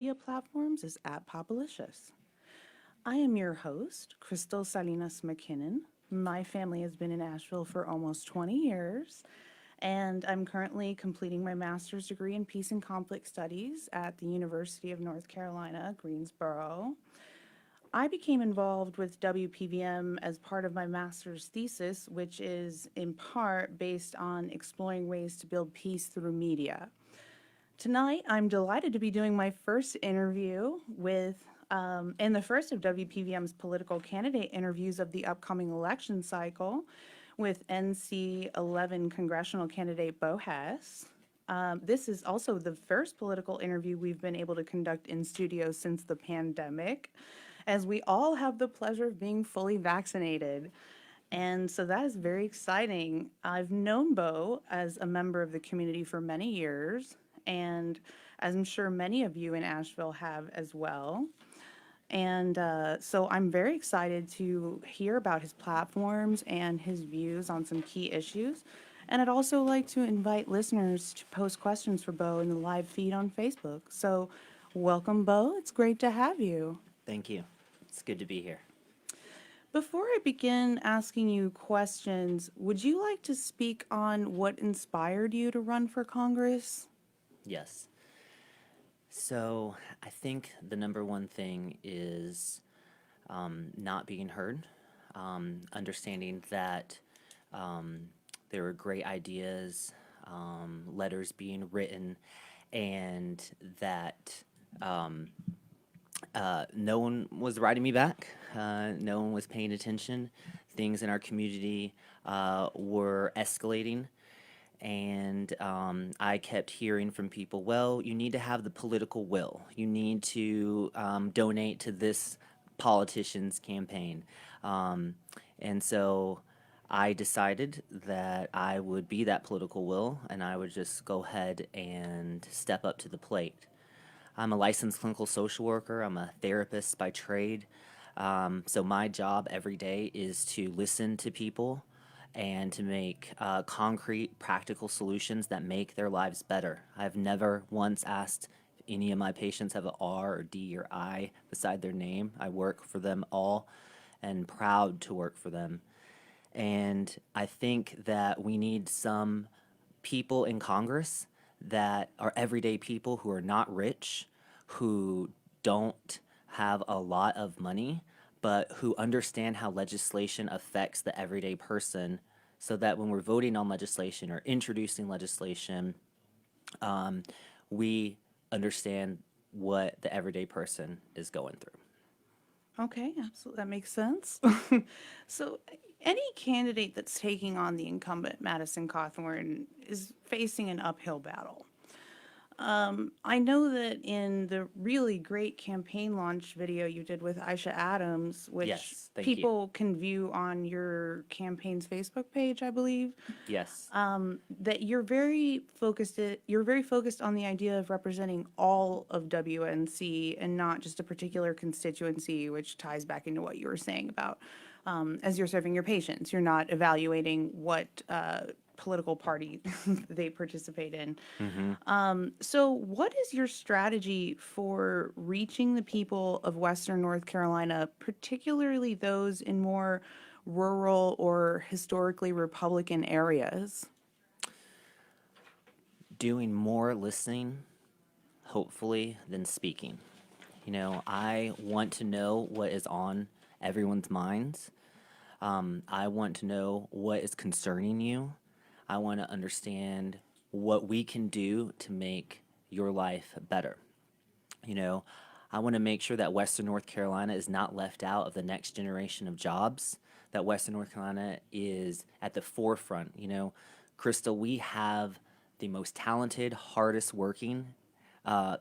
media platforms is at Popalicious. I am your host, Crystal Salinas McKinnon. My family has been in Asheville for almost 20 years, and I'm currently completing my master's degree in Peace and Conflict Studies at the University of North Carolina, Greensboro. I became involved with WPVM as part of my master's thesis, which is in part based on exploring ways to build peace through media. Tonight, I'm delighted to be doing my first interview and the first of WPVM's political candidate interviews of the upcoming election cycle with NC 11 congressional candidate Bo Hess. This is also the first political interview we've been able to conduct in studio since the pandemic, as we all have the pleasure of being fully vaccinated. And so that is very exciting. I've known Bo as a member of the community for many years, and as I'm sure many of you in Asheville have as well. And so I'm very excited to hear about his platforms and his views on some key issues. And I'd also like to invite listeners to post questions for Bo in the live feed on Facebook. So welcome, Bo. It's great to have you. Thank you. It's good to be here. Before I begin asking you questions, would you like to speak on what inspired you to run for Congress? Yes. So I think the number one thing is not being heard, understanding that there were great ideas, letters being written, and that no one was writing me back. No one was paying attention. Things in our community were escalating. And I kept hearing from people, well, you need to have the political will. You need to donate to this politician's campaign. And so I decided that I would be that political will and I would just go ahead and step up to the plate. I'm a licensed clinical social worker. I'm a therapist by trade. So my job every day is to listen to people and to make concrete, practical solutions that make their lives better. I've never once asked if any of my patients have an R or D or I beside their name. I work for them all and proud to work for them. And I think that we need some people in Congress that are everyday people who are not rich, who don't have a lot of money, but who understand how legislation affects the everyday person so that when we're voting on legislation or introducing legislation, we understand what the everyday person is going through. Okay, absolutely. That makes sense. So, any candidate that's taking on the incumbent Madison Cawthorn is facing an uphill battle. I know that in the really great campaign launch video you did with Aisha Adams, which Yes, thank you. people can view on your campaign's Facebook page, I believe, Yes, that you're very focused on the idea of representing all of WNC and not just a particular constituency, which ties back into what you were saying about as you're serving your patients. You're not evaluating what political party they participate in. So, what is your strategy for reaching the people of Western North Carolina, particularly those in more rural or historically Republican areas? doing more listening, hopefully, than speaking. You know, I want to know what is on everyone's minds. I want to know what is concerning you. I want to understand what we can do to make your life better. You know, I want to make sure that Western North Carolina is not left out of the next generation of jobs, that Western North Carolina is at the forefront. You know, Crystal, we have the most talented, hardest working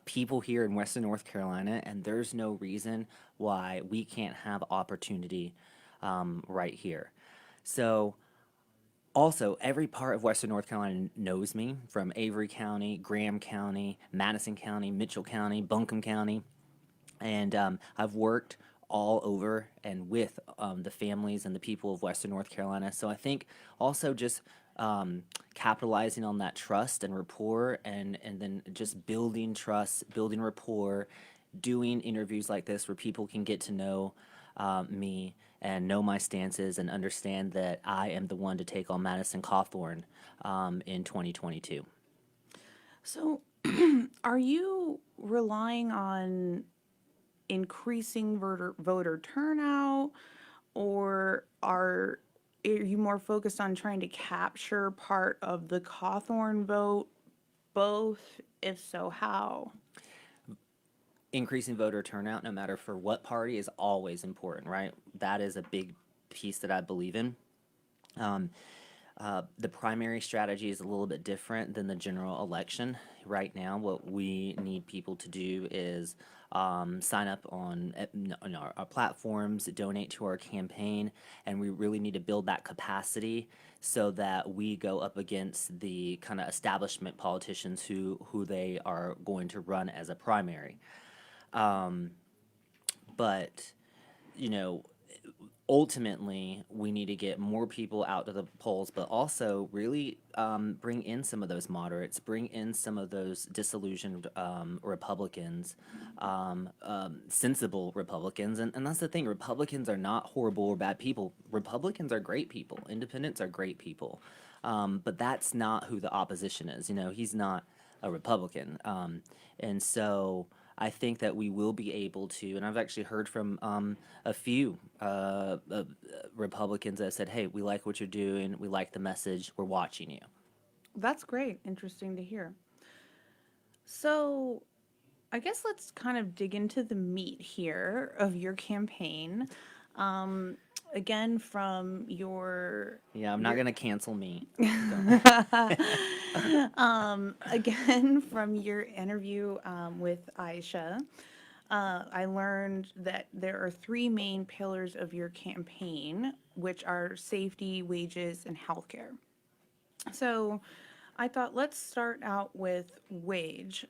people here in Western North Carolina, and there's no reason why we can't have opportunity right here. So, also, every part of Western North Carolina knows me from Avery County, Graham County, Madison County, Mitchell County, Buncombe County. And I've worked all over and with the families and the people of Western North Carolina. So I think also just capitalizing on that trust and rapport, and then just building trust, building rapport, doing interviews like this where people can get to know me and know my stances and understand that I am the one to take on Madison Cawthorn in 2022. So, are you relying on increasing voter turnout, or are you more focused on trying to capture part of the Cawthorn vote? Both? If so, how? Increasing voter turnout, no matter for what party, is always important, right? That is a big piece that I believe in. The primary strategy is a little bit different than the general election. Right now, what we need people to do is sign up on our platforms, donate to our campaign, and we really need to build that capacity so that we go up against the kind of establishment politicians who they are going to run as a primary. But, you know, ultimately, we need to get more people out to the polls, but also really bring in some of those moderates, bring in some of those disillusioned Republicans, sensible Republicans. And that's the thing, Republicans are not horrible or bad people. Republicans are great people. Independents are great people. But that's not who the opposition is. You know, he's not a Republican. And so I think that we will be able to, and I've actually heard from a few Republicans that have said, hey, we like what you're doing, we like the message, we're watching you. That's great. Interesting to hear. So, I guess let's kind of dig into the meat here of your campaign. Again, from your Yeah, I'm not going to cancel me. again from your interview with Aisha, I learned that there are three main pillars of your campaign, which are safety, wages, and healthcare. So I thought let's start out with wages.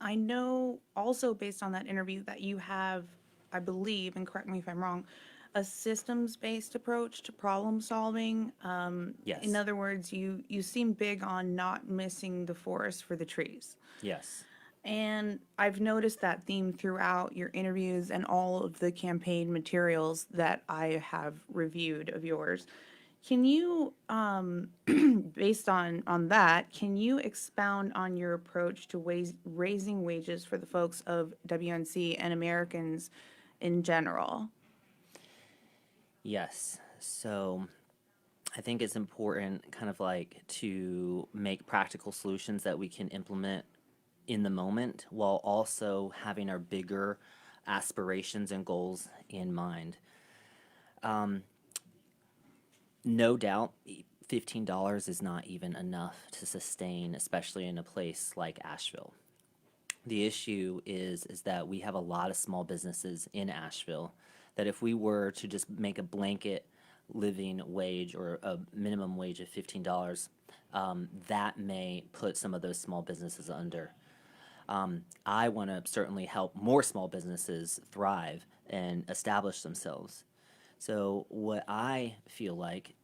I know also based on that interview that you have, I believe, and correct me if I'm wrong, a systems-based approach to problem solving. Yes. In other words, you seem big on not missing the forest for the trees. Yes. And I've noticed that theme throughout your interviews and all of the campaign materials that I have reviewed of yours. Can you, based on that, can you expound on your approach to raising wages for the folks of WNC and Americans in general? Yes. So I think it's important kind of like to make practical solutions that we can implement in the moment while also having our bigger aspirations and goals in mind. No doubt, $15 is not even enough to sustain, especially in a place like Asheville. The issue is that we have a lot of small businesses in Asheville that if we were to just make a blanket living wage or a minimum wage of $15, that may put some of those small businesses under. I want to certainly help more small businesses thrive and establish themselves. So what I feel like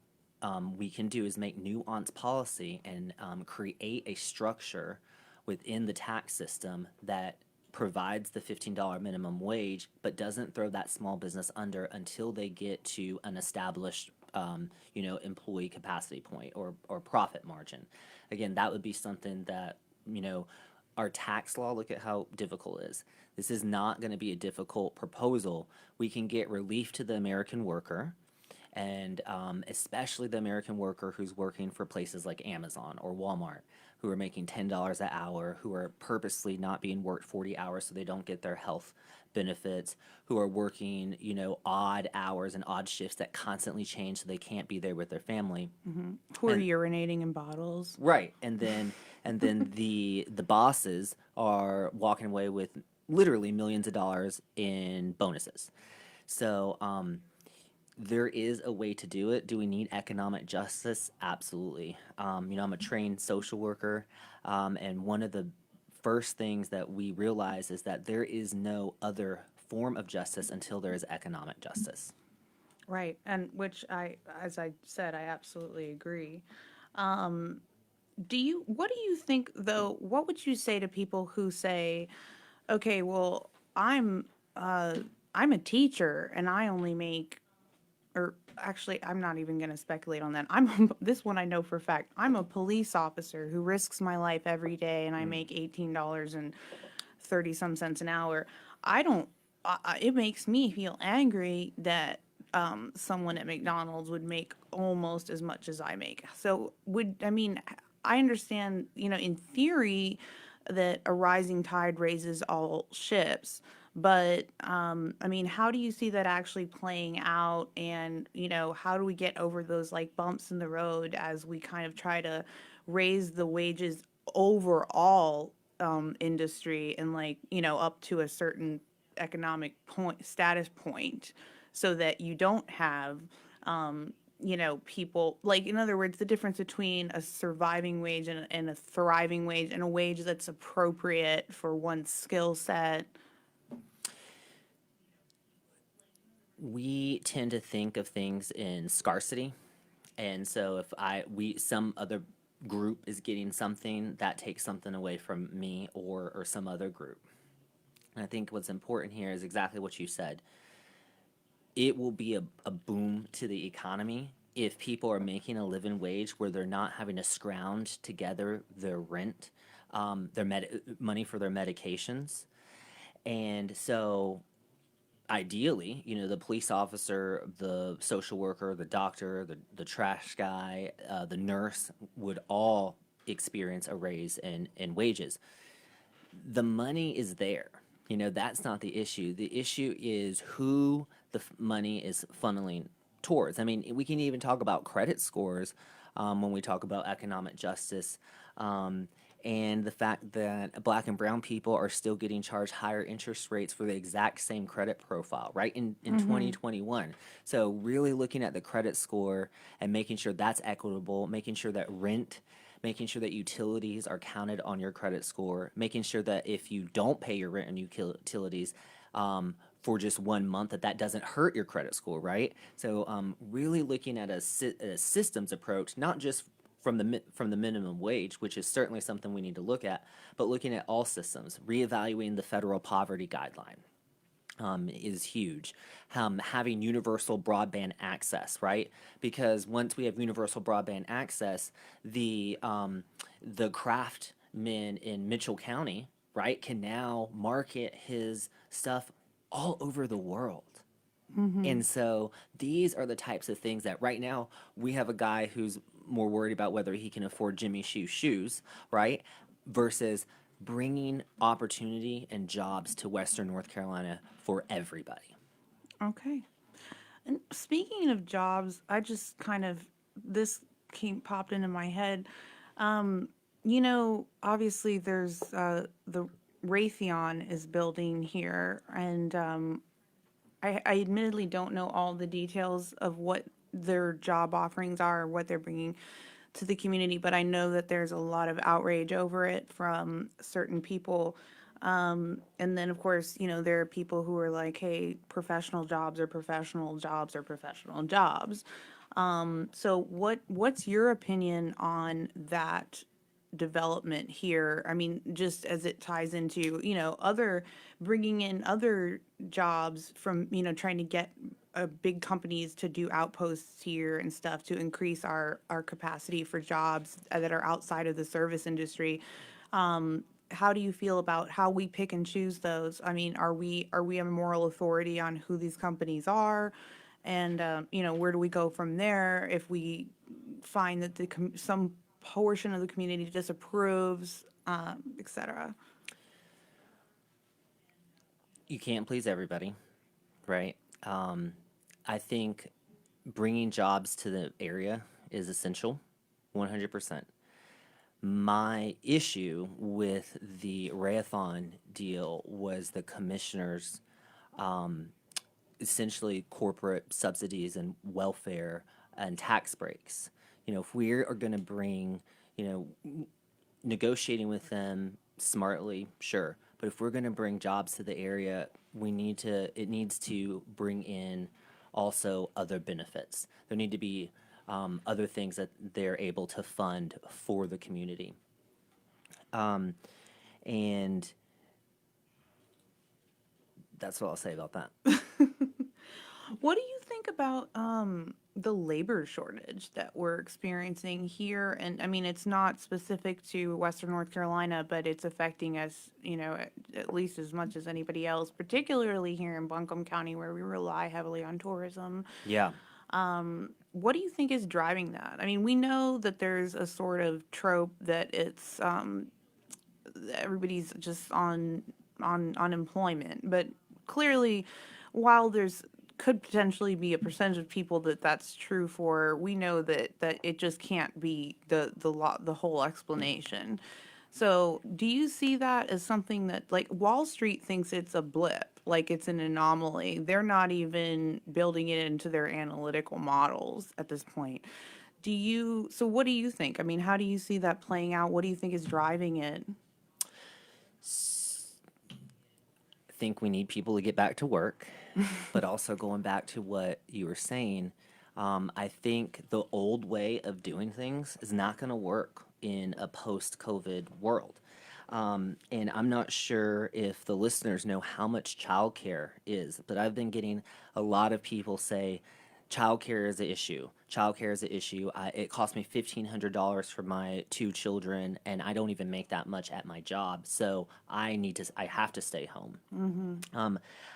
we can do is make nuanced policy and create a structure within the tax system that provides the $15 minimum wage, but doesn't throw that small business under until they get to an established, employee capacity point or profit margin. Again, that would be something that, our tax law, look at how difficult it is. This is not going to be a difficult proposal. We can get relief to the American worker, and especially the American worker who's working for places like Amazon or Walmart, who are making $10 an hour, who are purposely not being worked 40 hours so they don't get their health benefits, who are working, odd hours and odd shifts that constantly change so they can't be there with their family. Who are urinating in bottles? Right, and then the bosses are walking away with literally millions of dollars in bonuses. So there is a way to do it. Do we need economic justice? Absolutely. I'm a trained social worker, and one of the first things that we realize is that there is no other form of justice until there is economic justice. Right. And which as I said, I absolutely agree. Um, what do you think though? What would you say to people who say, okay, well, uh, I'm a teacher and I only make, or actually, I'm not even going to speculate on that. This one I know for a fact. I'm a police officer who risks my life every day and I make $18 and 30 some cents an hour. I don't, it makes me feel angry that someone at McDonald's would make almost as much as I make. I mean, I understand, in theory, that a rising tide raises all ships. But I mean, how do you see that actually playing out? And, how do we get over those like bumps in the road as we kind of try to raise the wages overall industry and like, up to a certain economic status point so that you don't have people like, in other words, the difference between a surviving wage and a thriving wage and a wage that's appropriate for one's skill set. We tend to think of things in scarcity. And so if some other group is getting something, that takes something away from me or some other group. And I think what's important here is exactly what you said. It will be a boom to the economy if people are making a living wage where they're not having to scrounge together their rent, money for their medications. And so ideally, the police officer, the social worker, the doctor, the trash guy, the nurse would all experience a raise in wages. The money is there. That's not the issue. The issue is who the money is funneling towards. I mean, we can even talk about credit scores when we talk about economic justice. And the fact that black and brown people are still getting charged higher interest rates for the exact same credit profile, right? In 2021. So really looking at the credit score and making sure that's equitable, making sure that making sure that utilities are counted on your credit score, making sure that if you don't pay your rent and utilities for just 1 month, that doesn't hurt your credit score, right? So really looking at a systems approach, not just from the minimum wage, which is certainly something we need to look at, but looking at all systems, reevaluating the federal poverty guideline. Is huge. Having universal broadband access, right? Because once we have universal broadband access, the craftsman in Mitchell County, right, can now market his stuff all over the world. And so these are the types of things that right now we have a guy who's more worried about whether he can afford Jimmy Choo shoes, right? Versus bringing opportunity and jobs to Western North Carolina for everybody. Okay. And speaking of jobs, I just kind of, this came popped into my head. Obviously there's the Raytheon is building here, and I admittedly don't know all the details of what their job offerings are or what they're bringing to the community, but I know that there's a lot of outrage over it from certain people. And then, of course, there are people who are like, hey, professional jobs are professional jobs are professional jobs. So what's your opinion on that development here? I mean, just as it ties into, bringing in other jobs from, trying to get big companies to do outposts here and stuff to increase our capacity for jobs that are outside of the service industry. How do you feel about how we pick and choose those? I mean, are we a moral authority on who these companies are? And where do we go from there if we find that some portion of the community disapproves, etc. You can't please everybody, right? I think bringing jobs to the area is essential, 100%. My issue with the Rayathon deal was the commissioner's essentially corporate subsidies and welfare and tax breaks. If we are going to bring, negotiating with them smartly, sure. But if we're going to bring jobs to the area, it needs to bring in also other benefits. There need to be other things that they're able to fund for the community. And that's what I'll say about that. What do you think about the labor shortage that we're experiencing here? And I mean, it's not specific to Western North Carolina, but it's affecting us, at least as much as anybody else, particularly here in Buncombe County, where we rely heavily on tourism. Yeah. What do you think is driving that? I mean, we know that there's a sort of trope that it's everybody's just on unemployment, but clearly, while there's could potentially be a percentage of people that that's true for, we know that it just can't be the whole explanation. So, do you see that as something that, like, Wall Street thinks it's a blip, like it's an anomaly? They're not even building it into their analytical models at this point. So what do you think? I mean, how do you see that playing out? What do you think is driving it? I think we need people to get back to work, but also going back to what you were saying, I think the old way of doing things is not going to work in a post-COVID world. And I'm not sure if the listeners know how much childcare is, but I've been getting a lot of people say, childcare is an issue. Childcare is an issue. It cost me $1,500 for my two children, and I don't even make that much at my job, so I have to stay home.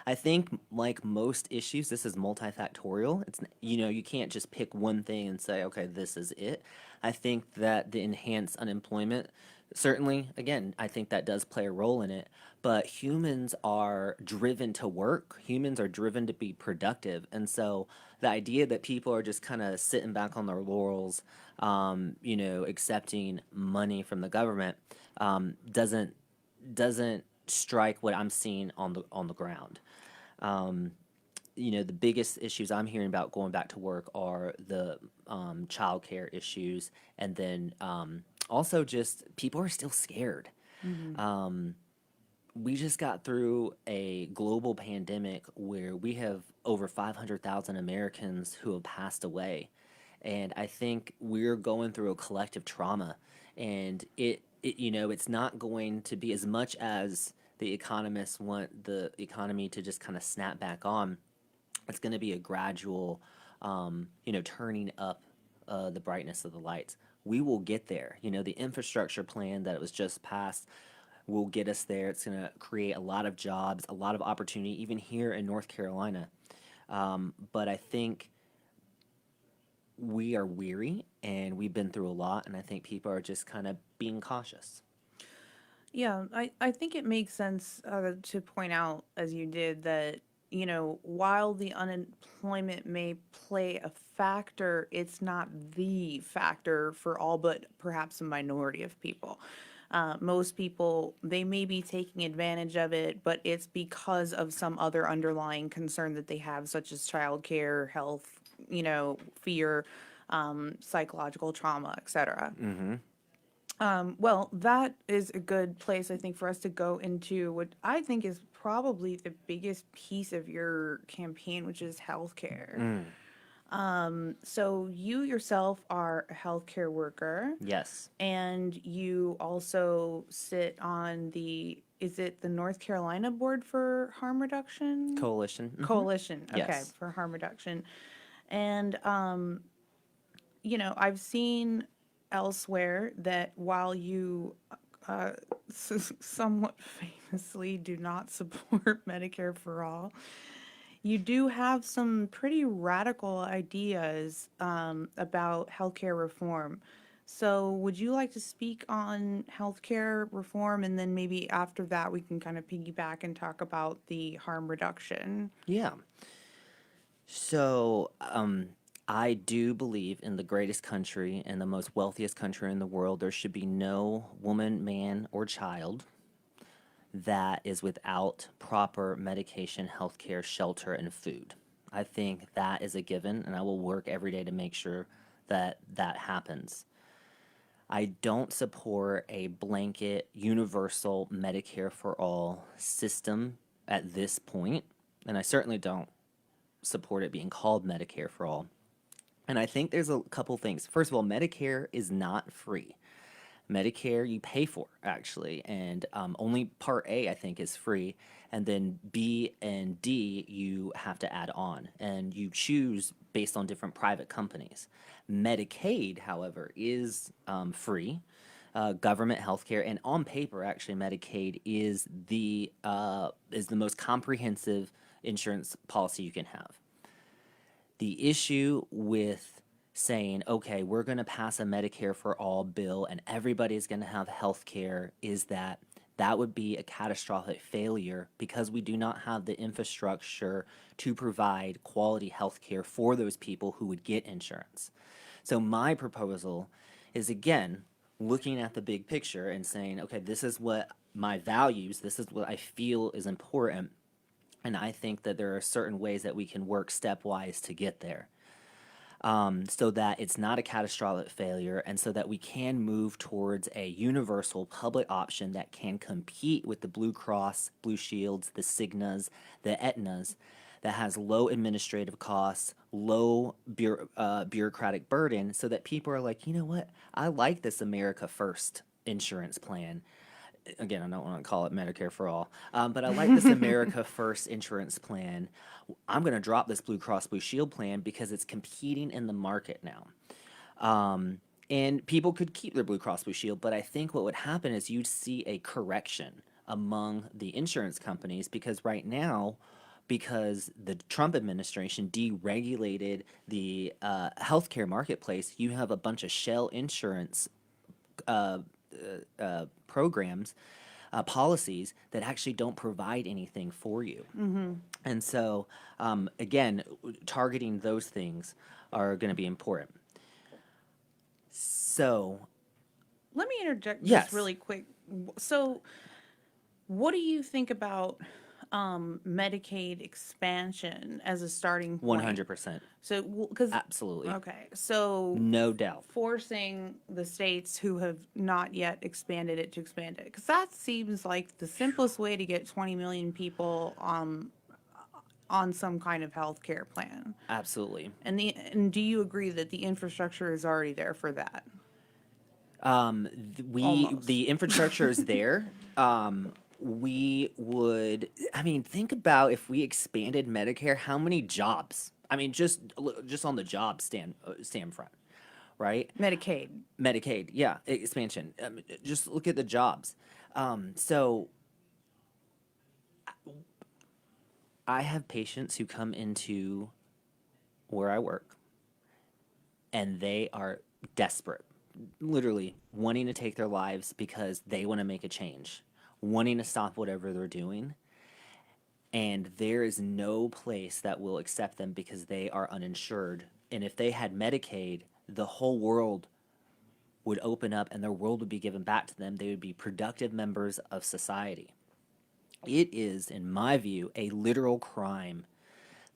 I think, like most issues, this is multifactorial. It's you can't just pick one thing and say, okay, this is it. I think that the enhanced unemployment, certainly, again, I think that does play a role in it. But humans are driven to work. Humans are driven to be productive, and so the idea that people are just kind of sitting back on their laurels, accepting money from the government, doesn't strike what I'm seeing on the ground. The biggest issues I'm hearing about going back to work are the childcare issues, and then also just people are still scared. We just got through a global pandemic where we have over 500,000 Americans who have passed away. And I think we're going through a collective trauma. And it's not going to be, as much as the economists want the economy to just kind of snap back on, it's going to be a gradual, turning up the brightness of the lights. We will get there. The infrastructure plan that was just passed will get us there. It's going to create a lot of jobs, a lot of opportunity, even here in North Carolina. But I think we are weary, and we've been through a lot, and I think people are just kind of being cautious. Yeah, I think it makes sense to point out, as you did, that, while the unemployment may play a factor, it's not the factor for all but perhaps a minority of people. Most people, they may be taking advantage of it, but it's because of some other underlying concern that they have, such as childcare, health, fear, psychological trauma, etc. Well, that is a good place, I think, for us to go into what I think is probably the biggest piece of your campaign, which is healthcare. So you yourself are a healthcare worker. Yes. And you also sit on is it the North Carolina Board for Harm Reduction? Coalition. Coalition, okay, Yes. for harm reduction. And, I've seen elsewhere that while you somewhat famously do not support Medicare for all, you do have some pretty radical ideas about healthcare reform. So, would you like to speak on healthcare reform, and then maybe after that we can kind of piggyback and talk about the harm reduction? Yeah. So, I do believe in the greatest country and the most wealthiest country in the world. There should be no woman, man, or child that is without proper medication, healthcare, shelter, and food. I think that is a given, and I will work every day to make sure that that happens. I don't support a blanket, universal Medicare for all system at this point, and I certainly don't support it being called Medicare for All. And I think there's a couple things. First of all, Medicare is not free. Medicare you pay for, actually, and only Part A I think is free, and then B and D you have to add on, and you choose based on different private companies. Medicaid, however, is free, government health care, and on paper, actually, Medicaid is the most comprehensive insurance policy you can have. The issue with saying, okay, we're going to pass a Medicare for all bill and everybody's going to have health care is that that would be a catastrophic failure because we do not have the infrastructure to provide quality health care for those people who would get insurance. So my proposal is, again, looking at the big picture and saying, okay, this is what my values, this is what I feel is important, and I think that there are certain ways that we can work stepwise to get there. So that it's not a catastrophic failure, and so that we can move towards a universal public option that can compete with the Blue Cross, Blue Shields, the Cignas, the Aetnas, that has low administrative costs, low bureaucratic burden, so that people are like, you know what, I like this America First insurance plan. Again, I don't want to call it Medicare for All, but I like this America First insurance plan. I'm going to drop this Blue Cross Blue Shield plan because it's competing in the market now. And people could keep their Blue Cross Blue Shield, but I think what would happen is you'd see a correction among the insurance companies because right now, because the Trump administration deregulated the healthcare marketplace, you have a bunch of shell insurance programs, policies that actually don't provide anything for you. And so, again, targeting those things are going to be important. So, Let me interject Yes. just really quick. So, what do you think about Medicaid expansion as a starting point? 100%. So, because Absolutely. okay, so No doubt. forcing the states who have not yet expanded it to expand it, because that seems like the simplest way to get 20 million people on some kind of health care plan. Absolutely. And do you agree that the infrastructure is already there for that? Almost. The infrastructure is there. We would, I mean, think about if we expanded Medicare, how many jobs? I mean, just on the job stand front, right? Medicaid. Yeah, expansion. Just look at the jobs. So I have patients who come into where I work, and they are desperate, literally wanting to take their lives because they want to make a change, wanting to stop whatever they're doing. And there is no place that will accept them because they are uninsured. And if they had Medicaid, the whole world would open up and their world would be given back to them. They would be productive members of society. It is, in my view, a literal crime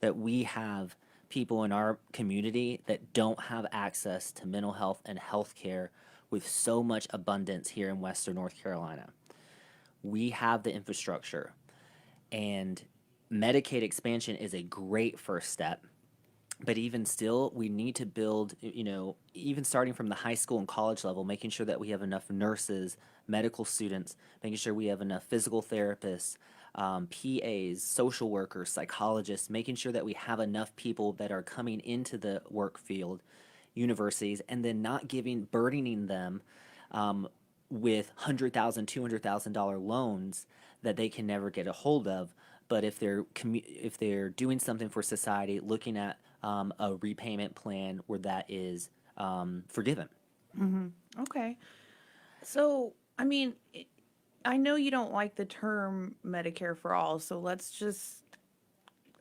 that we have people in our community that don't have access to mental health and health care with so much abundance here in Western North Carolina. We have the infrastructure, and Medicaid expansion is a great first step. But even still, we need to build, even starting from the high school and college level, making sure that we have enough nurses, medical students, making sure we have enough physical therapists, PAs, social workers, psychologists, making sure that we have enough people that are coming into the work field, universities, and then not burdening them with $100,000, $200,000 loans that they can never get a hold of. But if they're doing something for society, looking at a repayment plan where that is forgiven. Okay. So, I mean, I know you don't like the term Medicare for all, so let's just,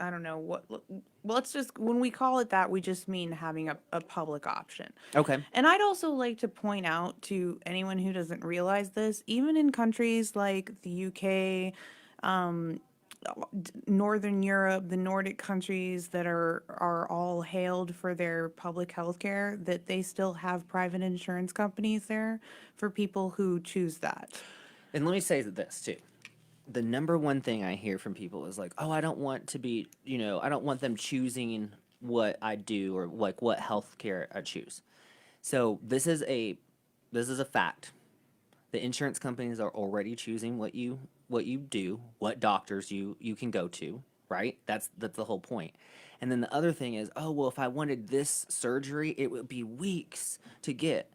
I don't know, let's just, when we call it that, we just mean having a public option. Okay. And I'd also like to point out to anyone who doesn't realize this, even in countries like the UK, Northern Europe, the Nordic countries that are all hailed for their public health care, that they still have private insurance companies there for people who choose that. And let me say this too. the number one thing I hear from people is like, oh, I don't want to be, I don't want them choosing what I do or like what healthcare I choose. So this is a fact. The insurance companies are already choosing what you do, what doctors you can go to, right? That's the whole point. And then the other thing is, oh, well, if I wanted this surgery, it would be weeks to get.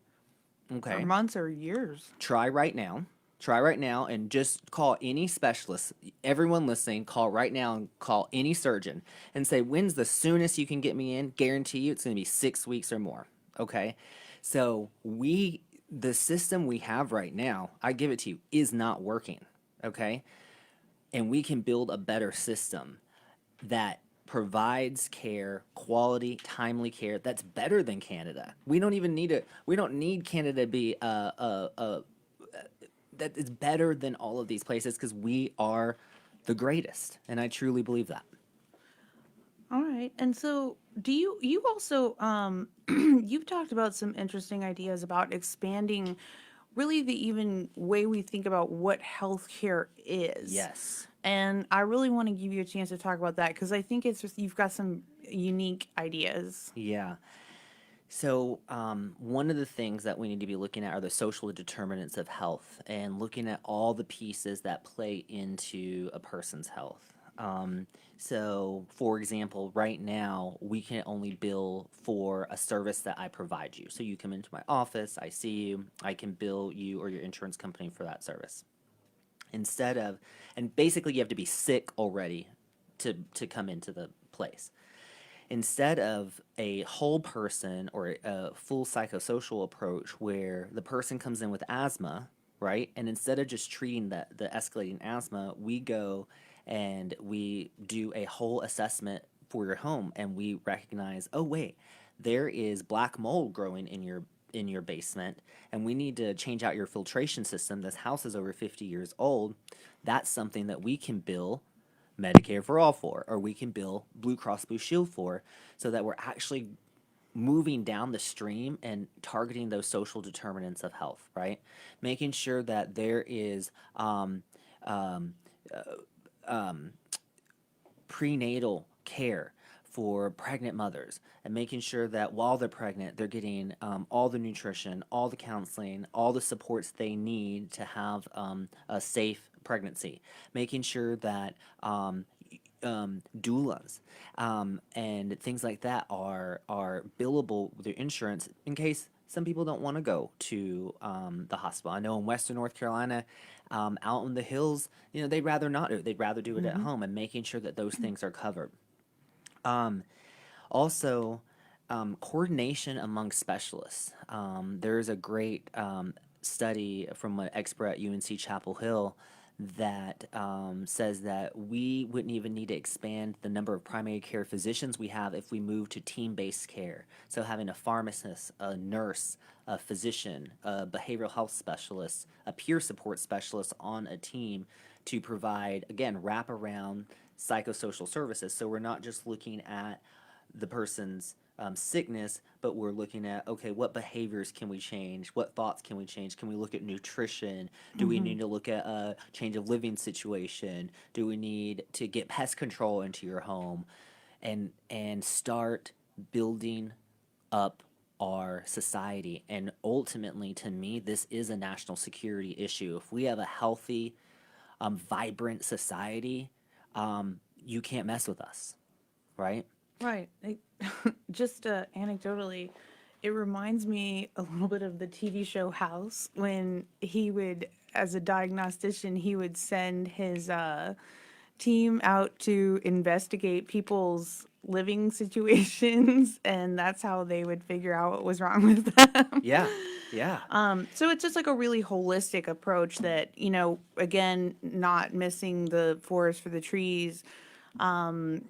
Or Okay. months or years. Try right now. Try right now and just call any specialist. Everyone listening, call right now and call any surgeon and say, when's the soonest you can get me in? Guarantee you it's going to be 6 weeks or more. Okay. So the system we have right now, I give it to you, is not working. Okay. And we can build a better system that provides care, quality, timely care that's better than Canada. We don't even need it. We don't need Canada to be that is better than all of these places because we are the greatest, and I truly believe that. All right. And so you also you've talked about some interesting ideas about expanding really the even way we think about what healthcare is. Yes. And I really want to give you a chance to talk about that because I think it's just you've got some unique ideas. Yeah. So, one of the things that we need to be looking at are the social determinants of health and looking at all the pieces that play into a person's health. So, for example, right now, we can only bill for a service that I provide you. So, you come into my office, I see you, I can bill you or your insurance company for that service. And basically, you have to be sick already to come into the place. Instead of a whole person or a full psychosocial approach where the person comes in with asthma, right? And instead of just treating the escalating asthma, we go and we do a whole assessment for your home and we recognize, oh wait, there is black mold growing in your basement and we need to change out your filtration system. This house is over 50 years old. That's something that we can bill Medicare for all for, or we can bill Blue Cross Blue Shield for, so that we're actually moving down the stream and targeting those social determinants of health, right? Making sure that there is prenatal care for pregnant mothers and making sure that while they're pregnant, they're getting all the nutrition, all the counseling, all the supports they need to have a safe pregnancy. Making sure that doulas and things like that are billable with their insurance in case some people don't want to go to the hospital. I know in Western North Carolina, out in the hills, they'd rather not do it. They'd rather do it at home and making sure that those things are covered. Also, coordination among specialists. There's a great study from an expert at UNC Chapel Hill that says that we wouldn't even need to expand the number of primary care physicians we have if we move to team-based care. So having a pharmacist, a nurse, a physician, a behavioral health specialist, a peer support specialist on a team to provide, again, wraparound psychosocial services. So we're not just looking at the person's sickness, but we're looking at, okay, what behaviors can we change? What thoughts can we change? Can we look at nutrition? Do we need to look at a change of living situation? Do we need to get pest control into your home? And start building up our society. And ultimately, to me, this is a national security issue. If we have a healthy, vibrant society, you can't mess with us, right? Right. Just anecdotally, it reminds me a little bit of the TV show House when he would, as a diagnostician, he would send his team out to investigate people's living situations, and that's how they would figure out what was wrong with them. Yeah, yeah. So it's just like a really holistic approach that, again, not missing the forest for the trees. When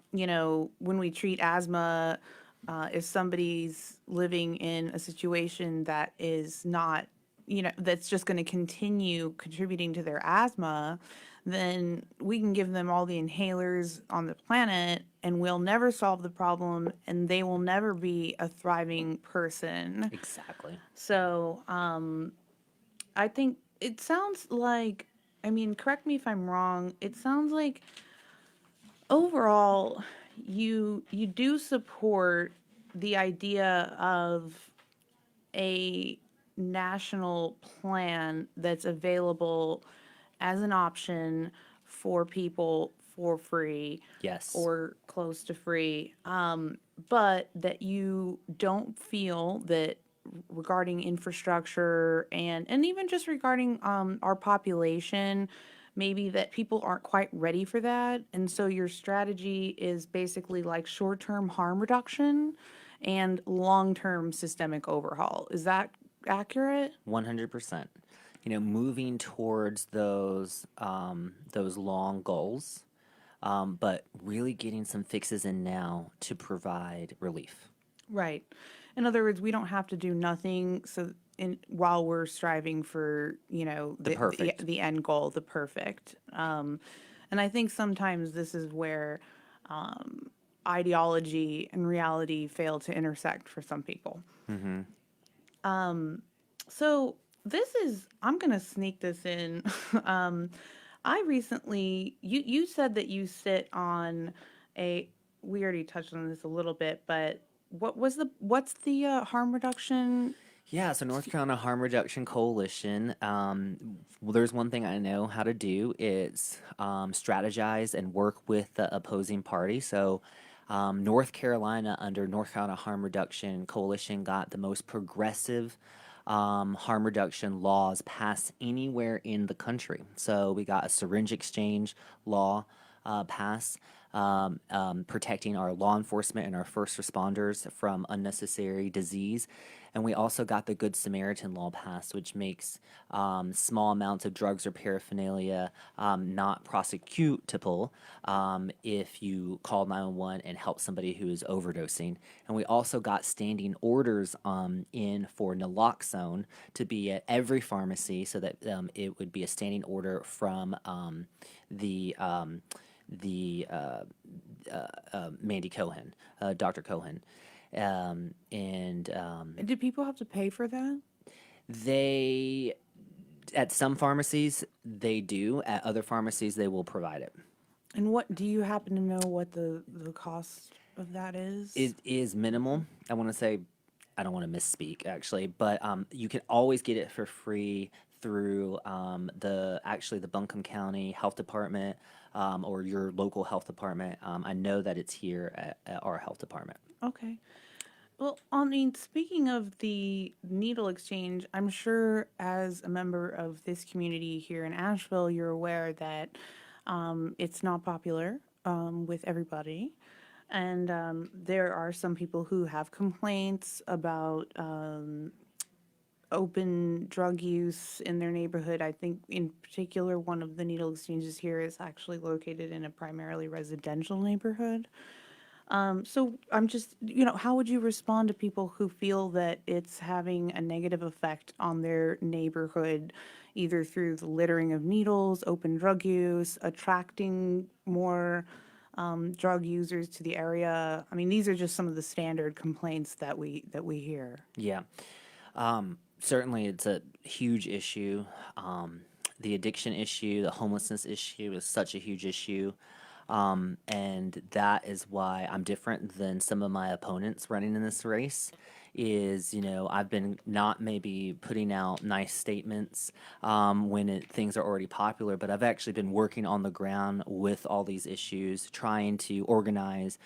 we treat asthma, if somebody's living in a situation that is not, that's just going to continue contributing to their asthma, then we can give them all the inhalers on the planet and we'll never solve the problem and they will never be a thriving person. Exactly. So, I think it sounds like I mean, correct me if I'm wrong. It sounds like overall you do support the idea of a national plan that's available as an option for people for free Yes. or close to free, but that you don't feel that regarding infrastructure and even just regarding our population, maybe that people aren't quite ready for that. And so your strategy is basically like short-term harm reduction and long-term systemic overhaul. Is that accurate? 100%. Moving towards those long goals, but really getting some fixes in now to provide relief. Right. In other words, we don't have to do nothing while we're striving for, The perfect. the end goal, the perfect. And I think sometimes this is where ideology and reality fail to intersect for some people. Mm-hmm. So I'm going to sneak this in. um, I recently, you said that you sit on we already touched on this a little bit, but what's the harm reduction? Yeah, so North Carolina Harm Reduction Coalition. Well, there's one thing I know how to do. It's strategize and work with the opposing party. So, North Carolina, under North Carolina Harm Reduction Coalition, got the most progressive harm reduction laws passed anywhere in the country. So we got a syringe exchange law passed, protecting our law enforcement and our first responders from unnecessary disease. And we also got the Good Samaritan law passed, which makes small amounts of drugs or paraphernalia not prosecutable if you call 911 and help somebody who is overdosing. And we also got standing orders in for naloxone to be at every pharmacy, so that it would be a standing order from the Mandy Cohen, Dr. Cohen. Do people have to pay for that? They, at some pharmacies, they do. At other pharmacies, they will provide it. And what do you happen to know what the cost of that is? It is minimal. I want to say, I don't want to misspeak actually, but you can always get it for free through the Buncombe County Health Department or your local health department. I know that it's here at our health department. Okay. Well, I mean, speaking of the needle exchange, I'm sure as a member of this community here in Asheville, you're aware that it's not popular with everybody. And there are some people who have complaints about open drug use in their neighborhood. I think in particular, one of the needle exchanges here is actually located in a primarily residential neighborhood. So I'm just, how would you respond to people who feel that it's having a negative effect on their neighborhood, either through the littering of needles, open drug use, attracting more drug users to the area? I mean, these are just some of the standard complaints that we hear. Yeah. Certainly, it's a huge issue. The addiction issue, the homelessness issue is such a huge issue. And that is why I'm different than some of my opponents running in this race. I've been not maybe putting out nice statements when things are already popular, but I've actually been working on the ground with all these issues, trying to organize,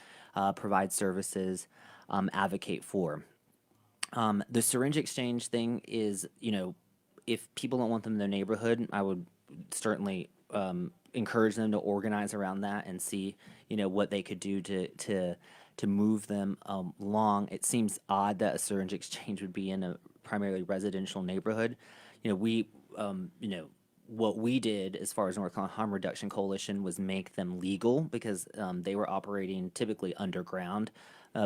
provide services, advocate for. The syringe exchange thing is, if people don't want them in their neighborhood, I would certainly encourage them to organize around that and see, what they could do to move them along. It seems odd that a syringe exchange would be in a primarily residential neighborhood. What we did as far as North Carolina Harm Reduction Coalition was make them legal because they were operating typically underground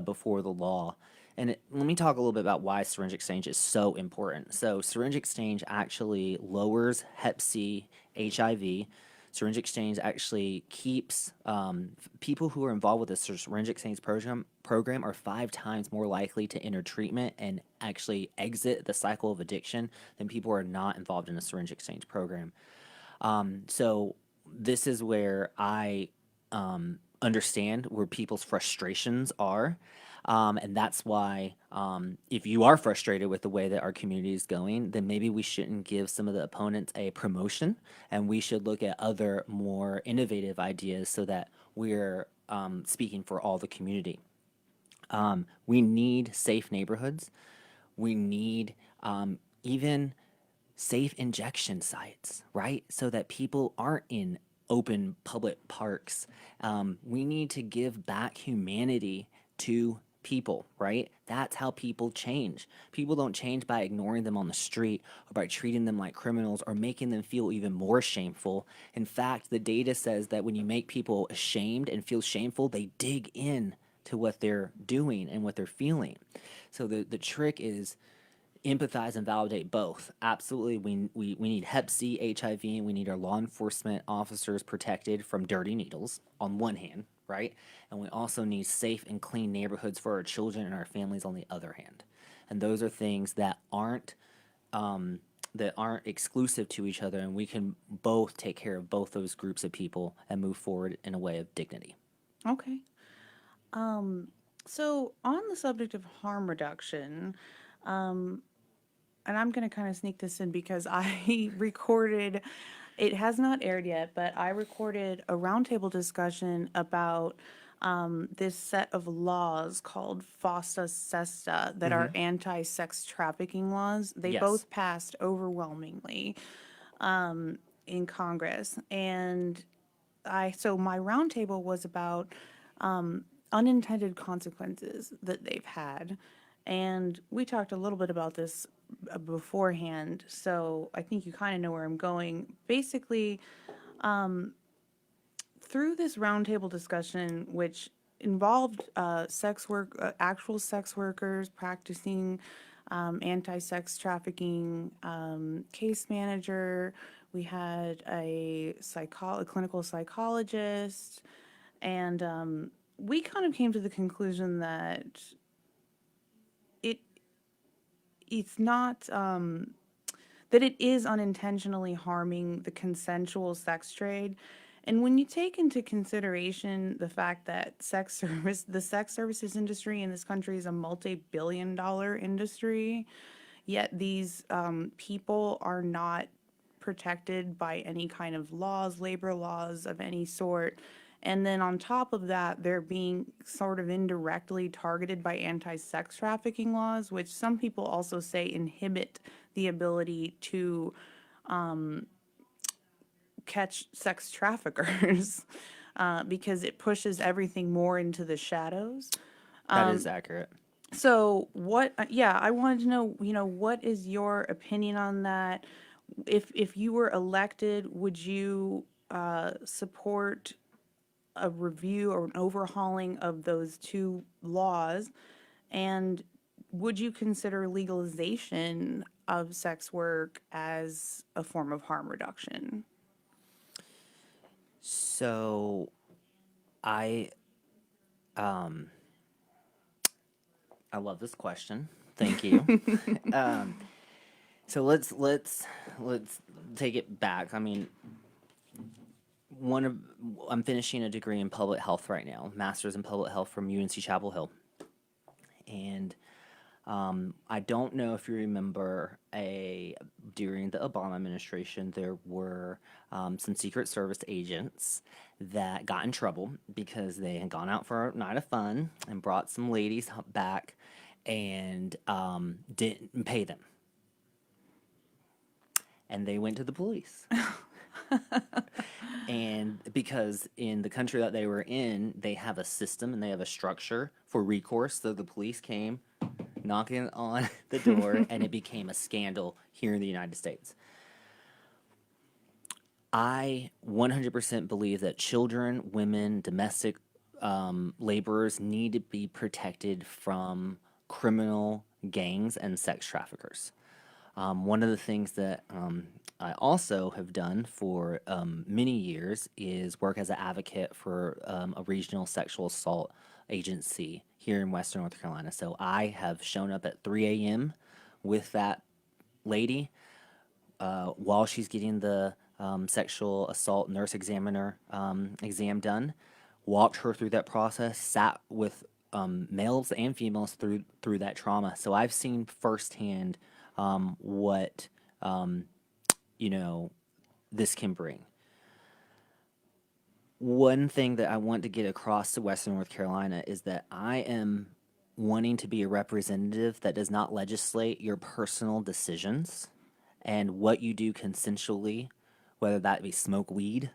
before the law. And let me talk a little bit about why syringe exchange is so important. So syringe exchange actually lowers Hep C, HIV. Syringe exchange actually keeps people who are involved with the syringe exchange program are 5 times more likely to enter treatment and actually exit the cycle of addiction than people who are not involved in a syringe exchange program. So this is where I understand where people's frustrations are. And that's why, if you are frustrated with the way that our community is going, then maybe we shouldn't give some of the opponents a promotion, and we should look at other more innovative ideas so that we're speaking for all the community. We need safe neighborhoods. We need even safe injection sites, right? So that people aren't in open public parks. We need to give back humanity to people, right? That's how people change. People don't change by ignoring them on the street or by treating them like criminals or making them feel even more shameful. In fact, the data says that when you make people ashamed and feel shameful, they dig in to what they're doing and what they're feeling. So the trick is empathize and validate both. Absolutely, we need Hep C, HIV, and we need our law enforcement officers protected from dirty needles on one hand, right? And we also need safe and clean neighborhoods for our children and our families on the other hand. And those are things that aren't exclusive to each other, and we can both take care of both those groups of people and move forward in a way of dignity. Okay. So on the subject of harm reduction, and I'm going to kind of sneak this in because I recorded, it has not aired yet, but I recorded a roundtable discussion about this set of laws called FOSTA SESTA that are anti-sex trafficking laws. They Yes. both passed overwhelmingly in Congress. And so my roundtable was about unintended consequences that they've had. And we talked a little bit about this beforehand, so I think you kind of know where I'm going. Basically, through this roundtable discussion, which involved actual sex workers practicing anti-sex trafficking, case manager, we had a clinical psychologist, and we kind of came to the conclusion that it's not that it is unintentionally harming the consensual sex trade. And when you take into consideration the fact that the sex services industry in this country is a multi-billion-dollar industry, yet these people are not protected by any kind of laws, labor laws of any sort. And then on top of that, they're being sort of indirectly targeted by anti-sex trafficking laws, which some people also say inhibit the ability to catch sex traffickers because it pushes everything more into the shadows. That is accurate. So I wanted to know, what is your opinion on that? If you were elected, would you support a review or an overhauling of those two laws? And would you consider legalization of sex work as a form of harm reduction? So I I love this question. Thank you. So let's take it back. I mean, I'm finishing a degree in public health right now, master's in public health from UNC Chapel Hill, and I don't know if you remember during the Obama administration, there were some Secret Service agents that got in trouble because they had gone out for a night of fun and brought some ladies back and didn't pay them. And they went to the police. And because in the country that they were in, they have a system and they have a structure for recourse. So the police came knocking on the door and it became a scandal here in the United States. I 100% believe that children, women, domestic laborers need to be protected from criminal gangs and sex traffickers. One of the things that I also have done for many years is work as an advocate for a regional sexual assault agency here in Western North Carolina. So I have shown up at 3 a.m. with that lady while she's getting the sexual assault nurse examiner exam done, walked her through that process, sat with males and females through that trauma. So I've seen firsthand what you know this can bring. One thing that I want to get across to Western North Carolina is that I am wanting to be a representative that does not legislate your personal decisions and what you do consensually, whether that be smoke weed,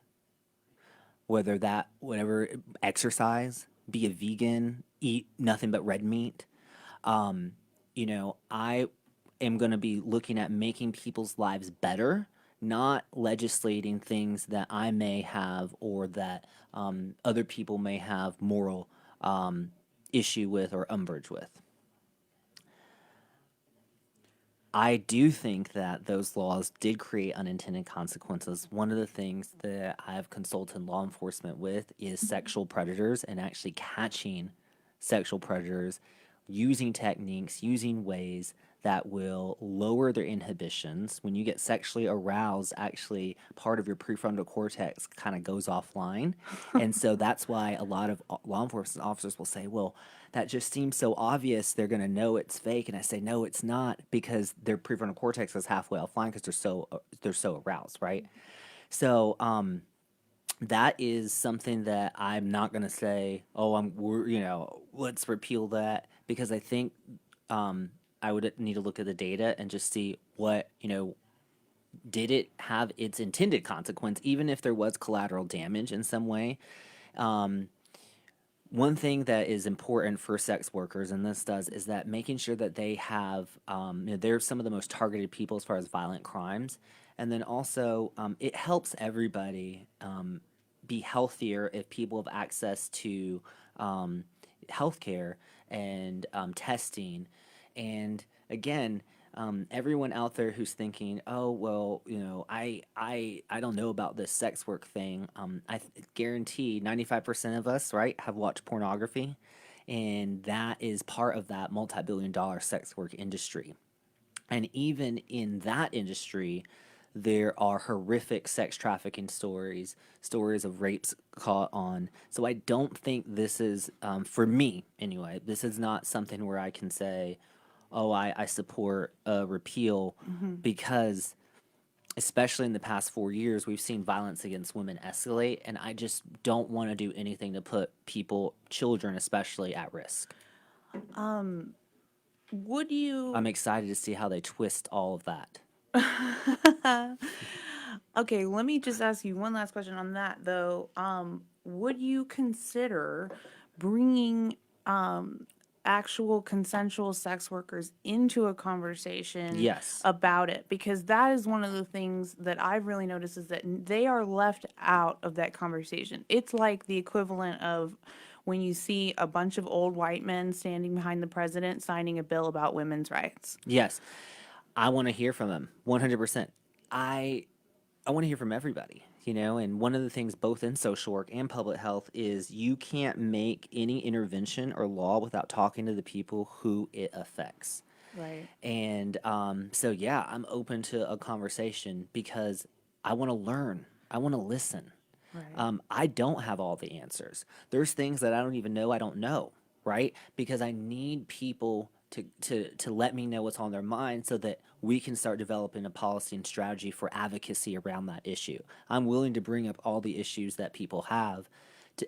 whether that, whatever, exercise, be a vegan, eat nothing but red meat. I am going to be looking at making people's lives better, not legislating things that I may have or that other people may have moral issue with or umbrage with. I do think that those laws did create unintended consequences. One of the things that I've consulted law enforcement with is sexual predators and actually catching sexual predators using techniques, using ways that will lower their inhibitions. When you get sexually aroused, actually part of your prefrontal cortex kind of goes offline. And so that's why a lot of law enforcement officers will say, well, that just seems so obvious, they're going to know it's fake. And I say, no, it's not, because their prefrontal cortex is halfway offline because they're so aroused, right? So that is something that I'm not going to say, let's repeal that, because I think I would need to look at the data and just see what, did it have its intended consequence, even if there was collateral damage in some way. One thing that is important for sex workers, and this does, is that making sure that they have, they're some of the most targeted people as far as violent crimes. And then also, it helps everybody be healthier if people have access to healthcare and testing. And again, everyone out there who's thinking, oh, well, I don't know about this sex work thing. I guarantee 95% of us, right, have watched pornography, and that is part of that multi-billion-dollar sex work industry. And even in that industry, there are horrific sex trafficking stories of rapes caught on. So I don't think this is, for me anyway, this is not something where I can say, oh, I support a repeal, because especially in the past 4 years, we've seen violence against women escalate, and I just don't want to do anything to put people, children especially, at risk. Would you? I'm excited to see how they twist all of that. Okay, let me just ask you one last question on that, though. Would you consider bringing actual consensual sex workers into a conversation Yes. about it? Because that is one of the things that I've really noticed, is that they are left out of that conversation. It's like the equivalent of when you see a bunch of old white men standing behind the president signing a bill about women's rights. Yes. I want to hear from them 100%. I want to hear from everybody, and one of the things both in social work and public health is you can't make any intervention or law without talking to the people who it affects. Right. And so, yeah, I'm open to a conversation because I want to learn. I want to listen. Right. I don't have all the answers. There's things that I don't even know I don't know, right? Because I need people to let me know what's on their mind so that we can start developing a policy and strategy for advocacy around that issue. I'm willing to bring up all the issues that people have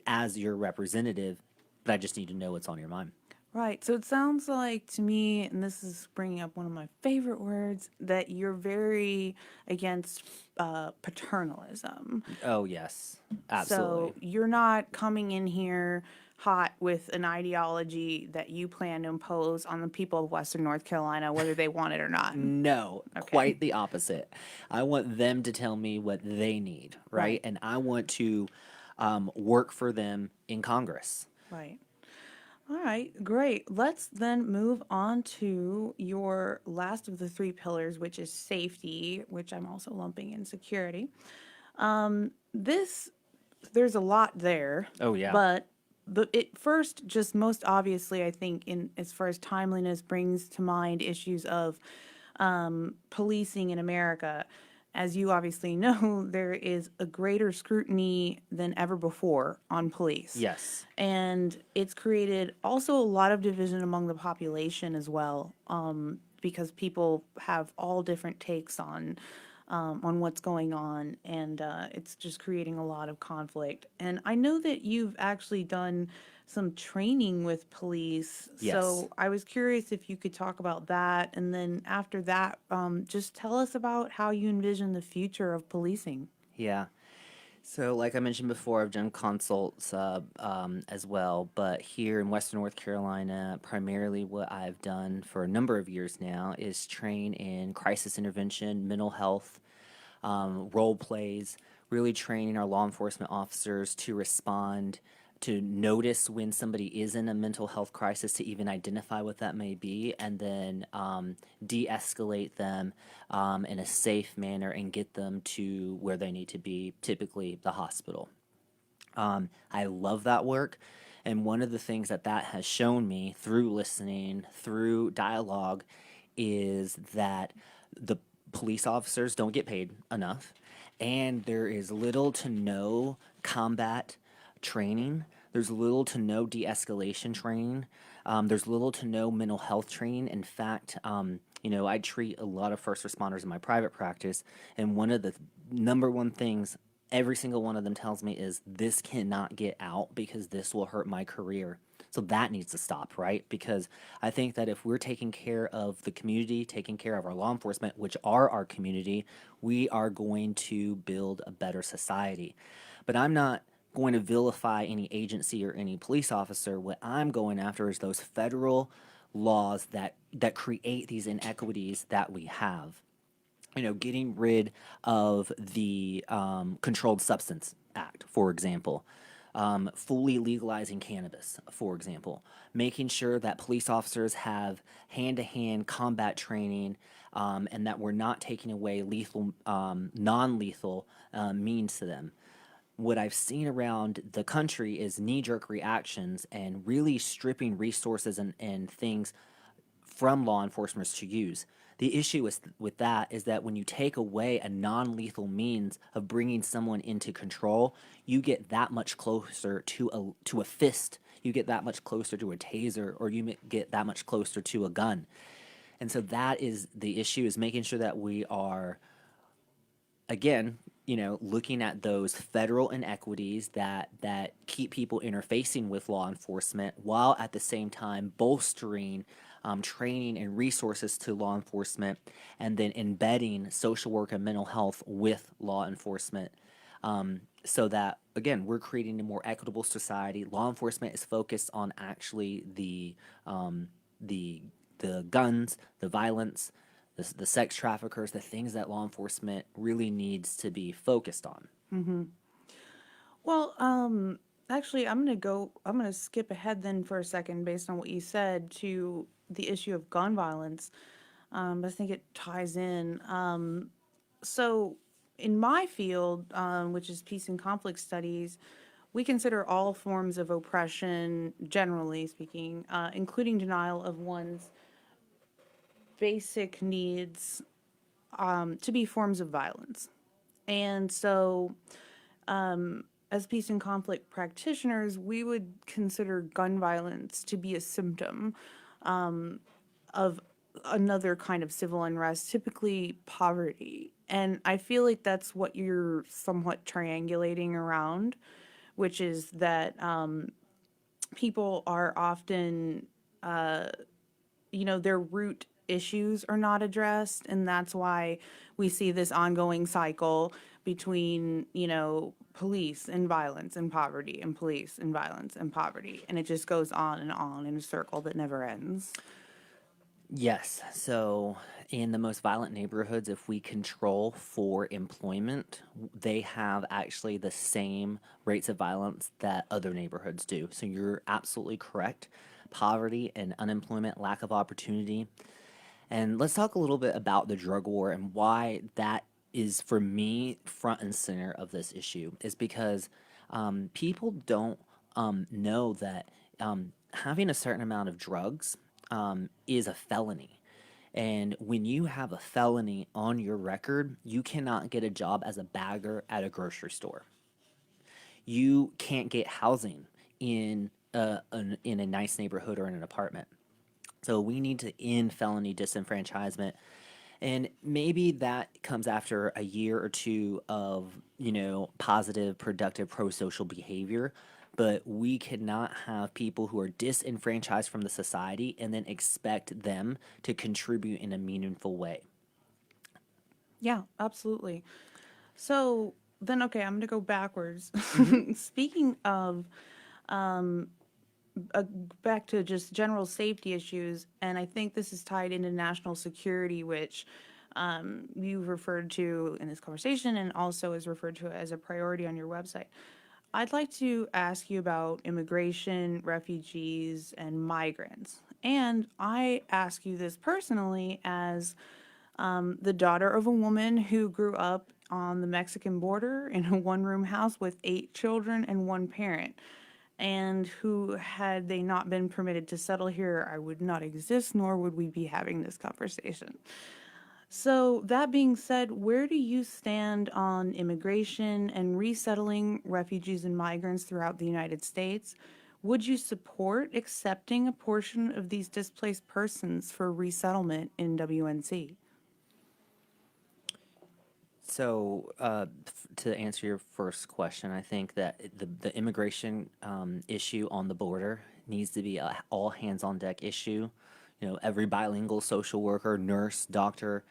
as your representative, but I just need to know what's on your mind. Right. So it sounds like to me, and this is bringing up one of my favorite words, that you're very against paternalism. Oh, yes. Absolutely. So you're not coming in here hot with an ideology that you plan to impose on the people of Western North Carolina, whether they want it or not. No, Okay. quite the opposite. I want them to tell me what they need, right? Right. And I want to work for them in Congress. Right. All right, great. Let's then move on to your last of the three pillars, which is safety, which I'm also lumping in security. There's a lot there. Oh, yeah. But it first, just most obviously, I think, in as far as timeliness, brings to mind issues of policing in America. as you obviously know, there is a greater scrutiny than ever before on police. Yes. And it's created also a lot of division among the population as well, because people have all different takes on what's going on, and it's just creating a lot of conflict. And I know that you've actually done some training with police, Yes. so I was curious if you could talk about that, and then after that, just tell us about how you envision the future of policing. Yeah. So, like I mentioned before, I've done consults as well, but here in Western North Carolina, primarily what I've done for a number of years now is train in crisis intervention, mental health, role plays, really training our law enforcement officers to respond, to notice when somebody is in a mental health crisis, to even identify what that may be, and then de escalate them in a safe manner and get them to where they need to be, typically the hospital. I love that work. And one of the things that that has shown me through listening, through dialogue, is that the police officers don't get paid enough, and there is little to no combat training. There's little to no de escalation training. There's little to no mental health training. In fact, I treat a lot of first responders in my private practice, and one of the number one things every single one of them tells me is this cannot get out because this will hurt my career. So that needs to stop, right? Because I think that if we're taking care of the community, taking care of our law enforcement, which are our community, we are going to build a better society. But I'm not going to vilify any agency or any police officer. What I'm going after is those federal laws that create these inequities that we have. Getting rid of the Controlled Substance Act, for example, fully legalizing cannabis, for example, making sure that police officers have hand-to-hand combat training, and that we're not taking away lethal, non-lethal means to them. What I've seen around the country is knee-jerk reactions and really stripping resources and things from law enforcement to use. The issue with that is that when you take away a non-lethal means of bringing someone into control, you get that much closer to a fist. You get that much closer to a taser, or you get that much closer to a gun. And so that is the issue: is making sure that we are, again, looking at those federal inequities that keep people interfacing with law enforcement, while at the same time bolstering training and resources to law enforcement, and then embedding social work and mental health with law enforcement, so that, again, we're creating a more equitable society. Law enforcement is focused on actually the guns, the violence, the sex traffickers, the things that law enforcement really needs to be focused on. Well, actually, I'm gonna skip ahead then for a second based on what you said to the issue of gun violence. But I think it ties in. So in my field, which is peace and conflict studies, we consider all forms of oppression, generally speaking, including denial of one's basic needs, to be forms of violence. And so, as peace and conflict practitioners, we would consider gun violence to be a symptom of another kind of civil unrest, typically poverty. And I feel like that's what you're somewhat triangulating around, which is that people are often, their root issues are not addressed. And that's why we see this ongoing cycle between, police and violence and poverty, and police and violence and poverty. And it just goes on in a circle that never ends. Yes. So, in the most violent neighborhoods, if we control for employment, they have actually the same rates of violence that other neighborhoods do. So, you're absolutely correct. Poverty and unemployment, lack of opportunity. And let's talk a little bit about the drug war and why that is, for me, front and center of this issue, is because people don't know that having a certain amount of drugs is a felony. And when you have a felony on your record, you cannot get a job as a bagger at a grocery store. You can't get housing in a nice neighborhood or in an apartment. So we need to end felony disenfranchisement. And maybe that comes after a year or two of, positive, productive, pro-social behavior. But we cannot have people who are disenfranchised from the society and then expect them to contribute in a meaningful way. Yeah, absolutely. So then, okay, I'm going to go backwards. Speaking of uh, back to just general safety issues, and I think this is tied into national security, which you've referred to in this conversation and also is referred to as a priority on your website. I'd like to ask you about immigration, refugees, and migrants. And I ask you this personally as the daughter of a woman who grew up on the Mexican border in a one-room house with 8 children and one parent, and who, had they not been permitted to settle here, I would not exist, nor would we be having this conversation. So, that being said, where do you stand on immigration and resettling refugees and migrants throughout the United States? Would you support accepting a portion of these displaced persons for resettlement in WNC? So, to answer your first question, I think that the immigration issue on the border needs to be a all hands on deck issue. Every bilingual social worker, nurse, doctor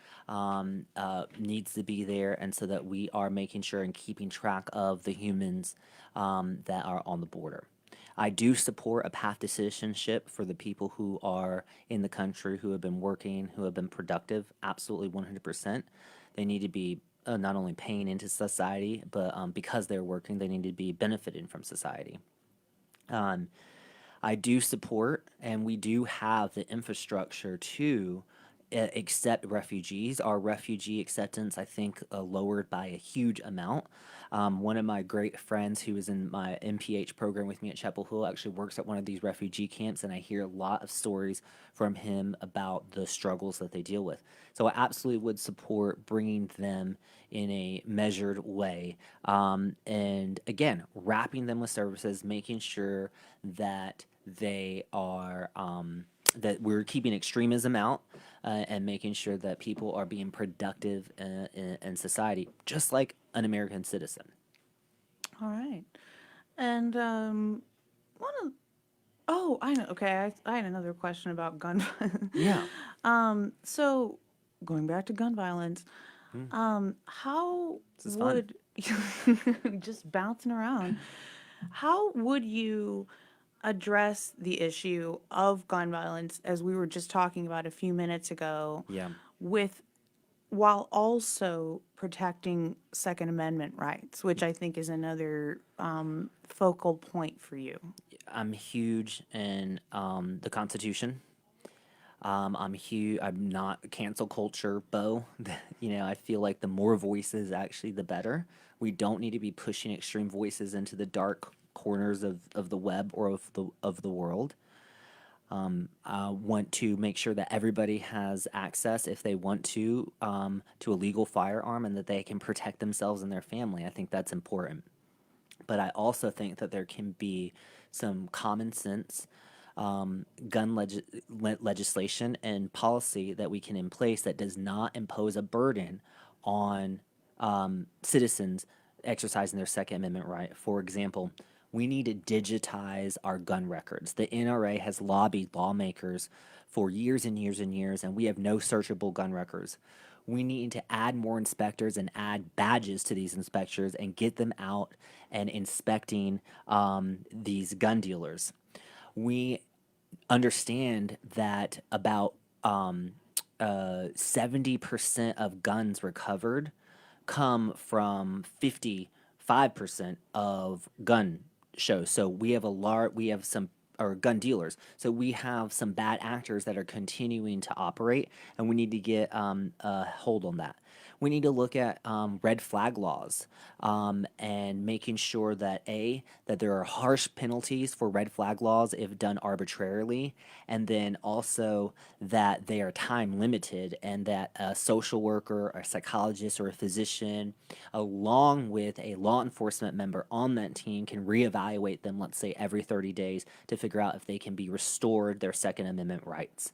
needs to be there, and so that we are making sure and keeping track of the humans that are on the border. I do support a path to citizenship for the people who are in the country, who have been working, who have been productive. Absolutely 100%. They need to be not only paying into society, but because they're working, they need to be benefiting from society. Um, I do support, and we do have the infrastructure to accept refugees. Our refugee acceptance, I think, lowered by a huge amount. One of my great friends who was in my MPH program with me at Chapel Hill actually works at one of these refugee camps, and I hear a lot of stories from him about the struggles that they deal with. So I absolutely would support bringing them in a measured way. And again, wrapping them with services, making sure that they are that we're keeping extremism out, and making sure that people are being productive in society, just like an American citizen. All right. And one of oh, I know. Okay, I had another question about gun violence. Yeah. So going back to gun violence, Mm, how this is fun. would just bouncing around? How would you address the issue of gun violence, as we were just talking about a few minutes ago, Yeah. with while also protecting Second Amendment rights, which I think is another focal point for you? I'm huge in the Constitution. I'm huge. I'm not cancel culture, Bo. I feel like the more voices, actually, the better. We don't need to be pushing extreme voices into the dark corners of the web or of the world. I want to make sure that everybody has access, if they want to a legal firearm, and that they can protect themselves and their family. I think that's important. But I also think that there can be some common sense legislation and policy that we can in place that does not impose a burden on citizens exercising their Second Amendment right. For example, we need to digitize our gun records. The NRA has lobbied lawmakers for years and years and years, and we have no searchable gun records. We need to add more inspectors and add badges to these inspectors and get them out and inspecting these gun dealers. We understand that about 70% of guns recovered come from 55% of gun shows. So we have some or gun dealers. So we have some bad actors that are continuing to operate, and we need to get a hold on that. We need to look at red flag laws and making sure that that there are harsh penalties for red flag laws if done arbitrarily, and then also that they are time limited, and that a social worker, a psychologist, or a physician, along with a law enforcement member on that team, can reevaluate them, let's say every 30 days, to figure out if they can be restored their Second Amendment rights.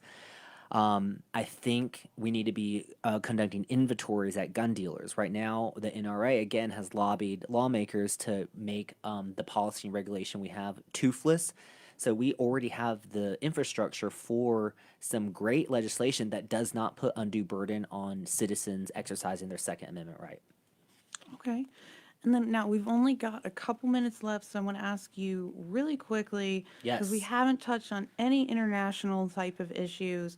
I think we need to be conducting inventories at gun dealers. Right now, the NRA, again, has lobbied lawmakers to make the policy and regulation we have toothless. So we already have the infrastructure for some great legislation that does not put undue burden on citizens exercising their Second Amendment right. Okay. And then now we've only got a couple minutes left, so I'm going to ask you really quickly, because we Yes. haven't touched on any international type of issues.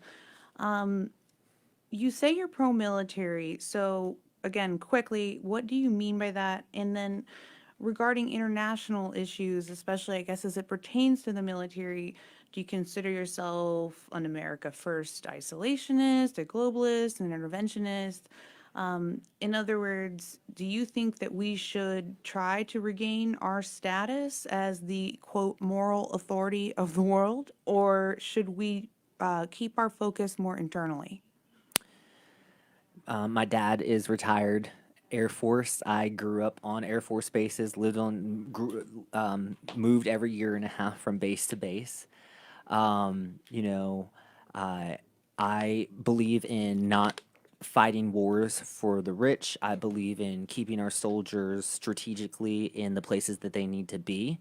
You say you're pro-military, so again, quickly, what do you mean by that? And then regarding international issues, especially I guess as it pertains to the military, do you consider yourself an America First isolationist, a globalist, an interventionist? In other words, do you think that we should try to regain our status as the quote moral authority of the world, or should we keep our focus more internally? My dad is retired Air Force. I grew up on Air Force bases, moved every year and a half from base to base. You know, I believe in not fighting wars for the rich. I believe in keeping our soldiers strategically in the places that they need to be.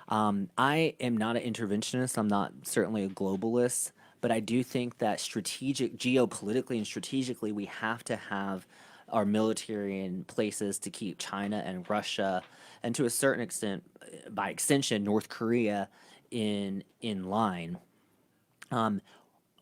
I am not an interventionist. I'm not certainly a globalist, but I do think that geopolitically and strategically, we have to have our military in places to keep China and Russia, and to a certain extent, by extension, North Korea, in line.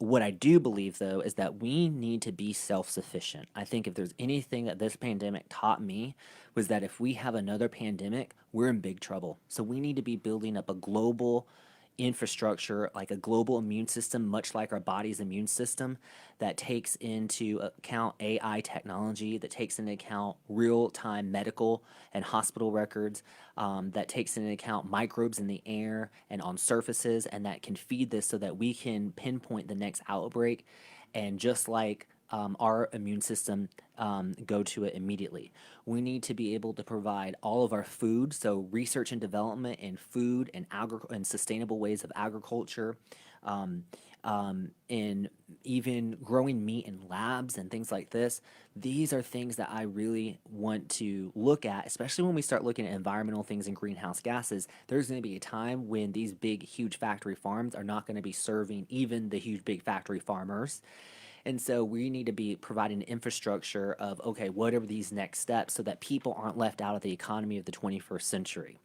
What I do believe, though, is that we need to be self-sufficient. I think if there's anything that this pandemic taught me, was that if we have another pandemic, we're in big trouble. So we need to be building up a global infrastructure, like a global immune system, much like our body's immune system, that takes into account AI technology, that takes into account real-time medical and hospital records, that takes into account microbes in the air and on surfaces, and that can feed this so that we can pinpoint the next outbreak, and just like our immune system, go to it immediately. We need to be able to provide all of our food, so research and development in food and sustainable ways of agriculture, in even growing meat in labs and things like this. These are things that I really want to look at, especially when we start looking at environmental things and greenhouse gases. There's going to be a time when these big, huge factory farms are not going to be serving even the huge, big factory farmers. And so we need to be providing infrastructure of, okay, what are these next steps so that people aren't left out of the economy of the 21st century?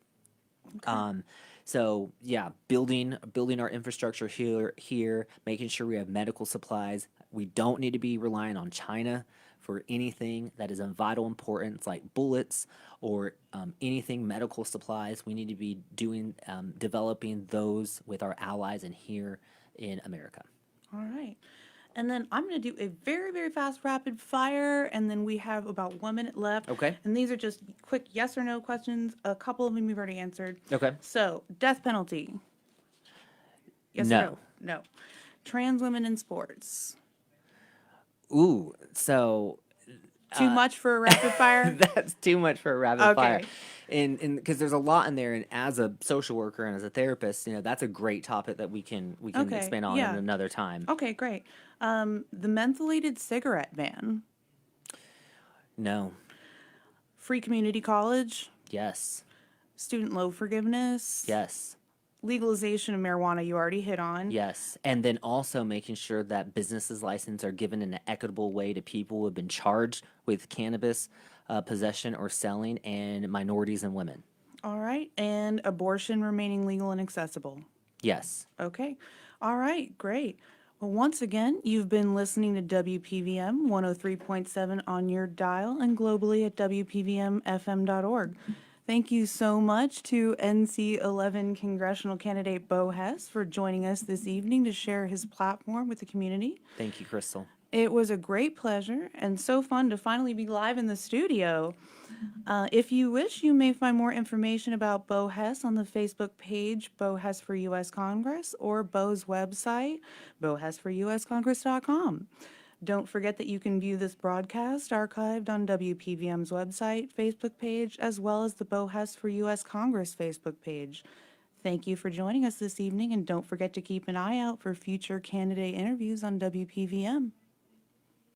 So yeah, building our infrastructure here, making sure we have medical supplies. We don't need to be relying on China for anything that is of vital importance, like bullets or anything medical supplies. We need to be developing those with our allies and here in America. All right. And then I'm going to do a very, very fast rapid fire, and then we have about 1 minute left. Okay. And these are just quick yes or no questions. A couple of them you've already answered. Okay. So, death penalty. Yes No. or no? No. Trans women in sports. Ooh, so Too much for a rapid fire? that's too much for a rapid fire. Okay. And because there's a lot in there, and as a social worker and as a therapist, that's a great topic that we can Okay, expand on yeah. in another time. Okay, great. The mentholated cigarette ban. No. Free community college. Yes. Student loan forgiveness. Yes. Legalization of marijuana, you already hit on. Yes. And then also making sure that businesses' license are given in an equitable way to people who have been charged with cannabis possession or selling, and minorities and women. All right. And abortion remaining legal and accessible. Yes. Okay. All right. Great. Well, once again, you've been listening to WPVM 103.7 on your dial and globally at WPVMFM.org. Thank you so much to NC11 congressional candidate Bo Hess for joining us this evening to share his platform with the community. Thank you, Crystal. It was a great pleasure and so fun to finally be live in the studio. If you wish, you may find more information about Bo Hess on the Facebook page, Bo Hess for U.S. Congress, or Bo's website, bohessforuscongress.com. Don't forget that you can view this broadcast archived on WPVM's website, Facebook page, as well as the Bo Hess for U.S. Congress Facebook page. Thank you for joining us this evening, and don't forget to keep an eye out for future candidate interviews on WPVM.